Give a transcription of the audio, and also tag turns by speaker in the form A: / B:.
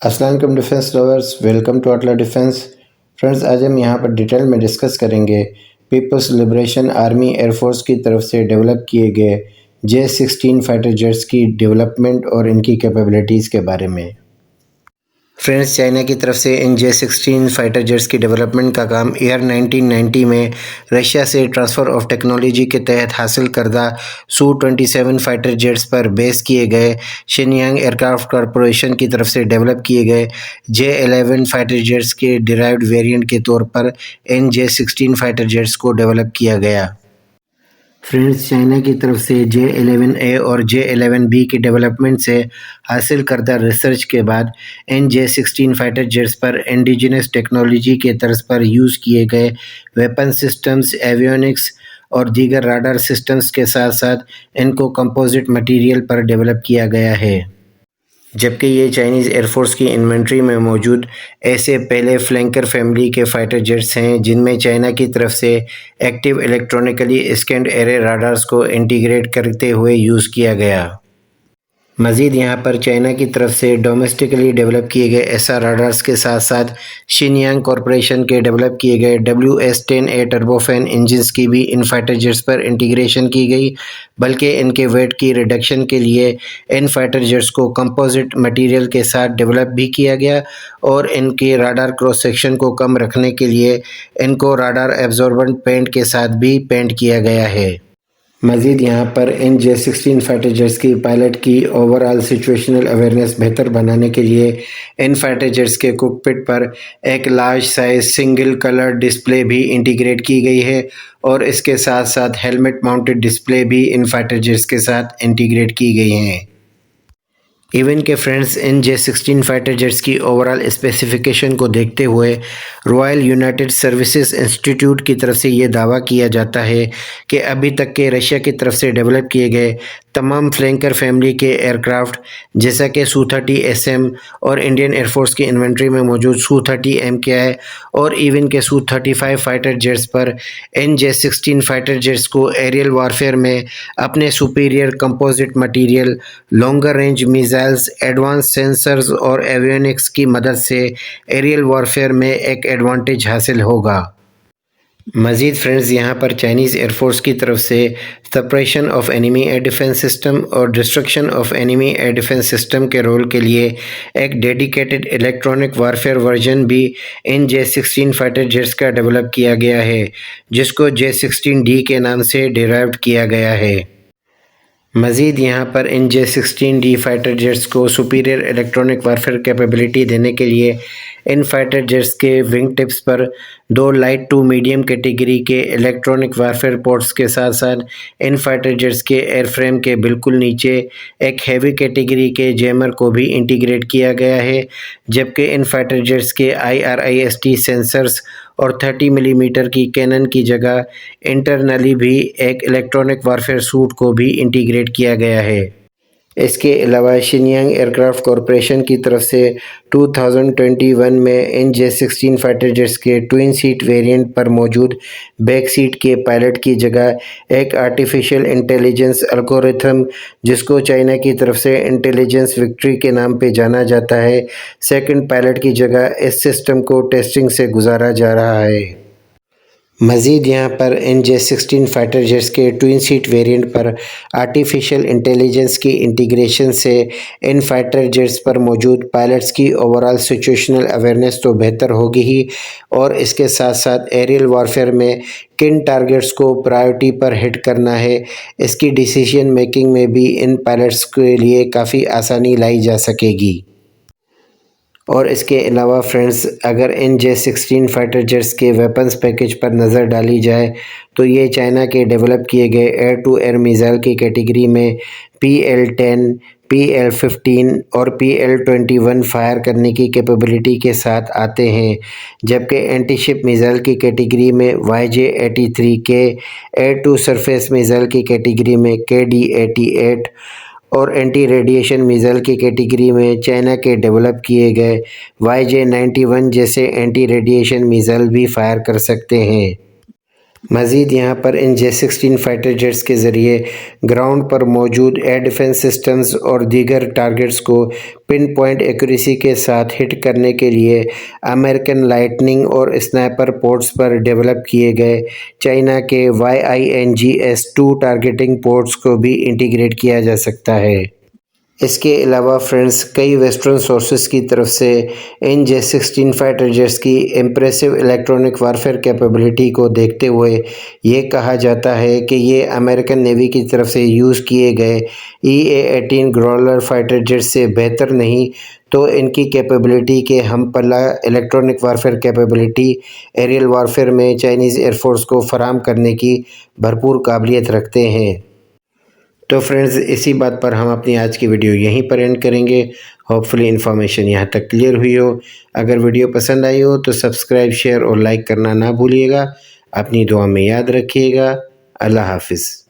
A: السلام علیکم defence lovers, welcome to Atla defence. Friends, آج ہم یہاں پر ڈیٹیل میں ڈسکس کریں گے People's Liberation Army Air Force کی طرف سے ڈیولپ کیے گئے J-16 فائٹر جیٹس کی ڈیولپمنٹ اور ان کی کیپیبلٹیز کے بارے میں۔ فرینڈز، چائنا کی طرف سے ان J-16 فائٹر جیٹس کی ڈیولپمنٹ کا کام ایئر 1990 میں رشیا سے ٹرانسفر آف ٹیکنالوجی کے تحت حاصل کردہ سو-27 فائٹر جیٹس پر بیس کیے گئے شینیانگ ایئرکرافٹ کارپوریشن کی طرف سے ڈیولپ کیے گئے J-11 فائٹر جیٹس کے ڈیرائیوڈ ویریئنٹ کے طور پر ان J-16 فائٹر جیٹس کو ڈیولپ کیا گیا۔ فرینڈز، چائنا کی طرف سے J-11A اور J-11B کی ڈیولپمنٹ سے حاصل کردہ ریسرچ کے بعد ان J-16 فائٹر جیٹس پر انڈیجنس ٹیکنالوجی کے طرز پر یوز کیے گئے ویپن سسٹمز، ایویونکس اور دیگر راڈار سسٹمز کے ساتھ ساتھ ان کو کمپوزٹ مٹیریل پر ڈیولپ کیا گیا ہے، جبکہ یہ چائنیز ایئر فورس کی انوینٹری میں موجود ایسے پہلے فلینکر فیملی کے فائٹر جیٹس ہیں جن میں چائنا کی طرف سے ایکٹیو الیکٹرونکلی اسکینڈ ایرے راڈارز کو انٹیگریٹ کرتے ہوئے یوز کیا گیا۔ مزید یہاں پر چائنا کی طرف سے ڈومیسٹکلی ڈیولپ کیے گئے ایسا راڈارز کے ساتھ ساتھ شینیانگ کارپوریشن کے ڈیولپ کیے گئے WS-10A ٹربوفین انجنز کی بھی ان فائٹر جیٹس پر انٹیگریشن کی گئی، بلکہ ان کے ویٹ کی ریڈکشن کے لیے ان فائٹر جیٹس کو کمپوزٹ مٹیریل کے ساتھ ڈیولپ بھی کیا گیا اور ان کے راڈار کراس سیکشن کو کم رکھنے کے لیے ان کو راڈار ایبزوربنٹ پینٹ کے ساتھ بھی پینٹ کیا گیا ہے۔ مزید یہاں پر ان J-16 فائٹر جیٹس کی پائلٹ کی اوورآل سچویشنل اویئرنیس بہتر بنانے کے لیے ان فائٹر جیٹس کے کوکپٹ پر ایک large size single colour display بھی انٹیگریٹ کی گئی ہے اور اس کے ساتھ ساتھ ہیلمٹ ماؤنٹڈ ڈسپلے بھی ان فائٹر جیٹس کے ساتھ انٹیگریٹ کی گئی ہیں۔ ایون کہ فرینڈز، ان J-16 فائٹر جیٹس کی اوورآل اسپیسیفیکیشن کو دیکھتے ہوئے رائل یونائٹڈ سروسز انسٹی ٹیوٹ کی طرف سے یہ دعویٰ کیا جاتا ہے کہ ابھی تک کے رشیا کی طرف سے ڈیولپ کیے گئے تمام فلینکر فیملی کے ایئرکرافٹ جیسا کہ Su-30SM اور انڈین ایئر فورس کی انوینٹری میں موجود Su-30MKI اور ایون کے Su-35 فائٹر جیٹس پر ان J-16 فائٹر جیٹس کو ایریل وارفیئر میں اپنے superior composite material, longer range missiles, advance censors اور ایویونکس کی مدد سے ایریل وارفیئر میں ایک ایڈوانٹیج حاصل ہوگا۔ مزید فرینڈز، یہاں پر چائنیز ایئر فورس کی طرف سے suppression of enemy air defence system اور destruction of enemy air defence system کے رول کے لیے ایک ڈیڈیکیٹڈ الیکٹرونک وارفیئر ورژن بھی ان J-16 فائٹر جیٹس کا ڈیولپ کیا گیا ہے، جس کو J-16D کے نام سے ڈیرائیوڈ کیا گیا ہے۔ مزید یہاں پر ان J-16D فائٹر جیٹس کو سپیریئر الیکٹرونک وارفیئر کیپیبلٹی دینے کے لیے ان فائٹر جیٹس کے ونگ ٹپس پر دو لائٹ ٹو میڈیم کیٹیگری کے الیکٹرونک وارفیئر پورٹس کے ساتھ ساتھ ان فائٹر جیٹس کے ایئر فریم کے بالکل نیچے ایک ہیوی کیٹیگری کے جیمر کو بھی انٹیگریٹ کیا گیا ہے، جبکہ ان فائٹر جیٹس کے IRIST سینسرز اور 30 ملی میٹر کی کینن کی جگہ انٹرنلی بھی ایک الیکٹرونک وارفیئر سوٹ کو بھی انٹیگریٹ کیا گیا ہے۔ اس کے علاوہ شینیانگ ایئرکرافٹ کارپوریشن کی طرف سے 2021 میں ان J-16 فائٹر جیٹس کے ٹوئن سیٹ ویریئنٹ پر موجود بیک سیٹ کے پائلٹ کی جگہ ایک آرٹیفیشل انٹیلیجنس الگورتھم، جس کو چائنا کی طرف سے انٹیلیجنس وکٹری کے نام پہ جانا جاتا ہے، سیکنڈ پائلٹ کی جگہ اس سسٹم کو ٹیسٹنگ سے گزارا جا رہا ہے۔ مزید یہاں پر ان J-16 فائٹر جیٹس کے ٹوئن سیٹ ویریئنٹ پر آرٹیفیشل انٹیلیجنس کی انٹیگریشن سے ان فائٹر جیٹس پر موجود پائلٹس کی اوورآل سچویشنل اویئرنیس تو بہتر ہوگی ہی، اور اس کے ساتھ ساتھ ایریل وارفیئر میں کن ٹارگٹس کو پرائیورٹی پر ہٹ کرنا ہے، اس کی ڈیسیژن میکنگ میں بھی ان پائلٹس کے لیے کافی آسانی لائی جا سکے گی۔ اور اس کے علاوہ فرینڈز، اگر ان J-16 فائٹر جیٹس کے ویپنز پیکج پر نظر ڈالی جائے تو یہ چائنا کے ڈیولپ کیے گئے ایئر ٹو ایئر میزائل کی کیٹیگری میں PL-10، PL-15 اور PL-21 فائر کرنے کی کیپیبلٹی کے ساتھ آتے ہیں، جبکہ اینٹی شپ میزائل کی کیٹیگری میں YJ-83K، air to surface missile کی کیٹیگری میں KD-88 اور اینٹی ریڈیشن میزائل کی کیٹیگری میں چائنا کے ڈیولپ کیے گئے YJ-91 جیسے اینٹی ریڈیشن میزائل بھی فائر کر سکتے ہیں۔ مزید یہاں پر ان J-16 فائٹر جیٹس کے ذریعے گراؤنڈ پر موجود ایئر ڈیفنس سسٹمز اور دیگر ٹارگٹس کو پن پوائنٹ ایکوریسی کے ساتھ ہٹ کرنے کے لیے امریکن لائٹننگ اور اسنائپر پورٹس پر ڈیولپ کیے گئے چائنا کے YINGS-2 ٹارگٹنگ پورٹس کو بھی انٹیگریٹ کیا جا سکتا ہے۔ اس کے علاوہ فرینڈز کئی ویسٹرن سورسز کی طرف سے ان J-16 فائٹر جیٹس کی امپریسو الیکٹرونک وارفیئر کیپیبلٹی کو دیکھتے ہوئے یہ کہا جاتا ہے کہ یہ امریکن نیوی کی طرف سے یوز کیے گئے EA-18 گرولر فائٹر جیٹس سے بہتر نہیں تو ان کی کیپیبلٹی کے ہم پلہ electronic warfare capability aerial warfare میں چائنیز ایئر فورس کو فراہم کرنے کی بھرپور قابلیت رکھتے ہیں۔ تو فرینڈز اسی بات پر ہم اپنی آج کی ویڈیو یہیں پر اینڈ کریں گے۔ ہوپفلی انفارمیشن یہاں تک کلیئر ہوئی ہو۔ اگر ویڈیو پسند آئی ہو تو سبسکرائب، شیئر اور لائک کرنا نہ بھولیے گا۔ اپنی دعا میں یاد رکھیے گا۔ اللہ حافظ۔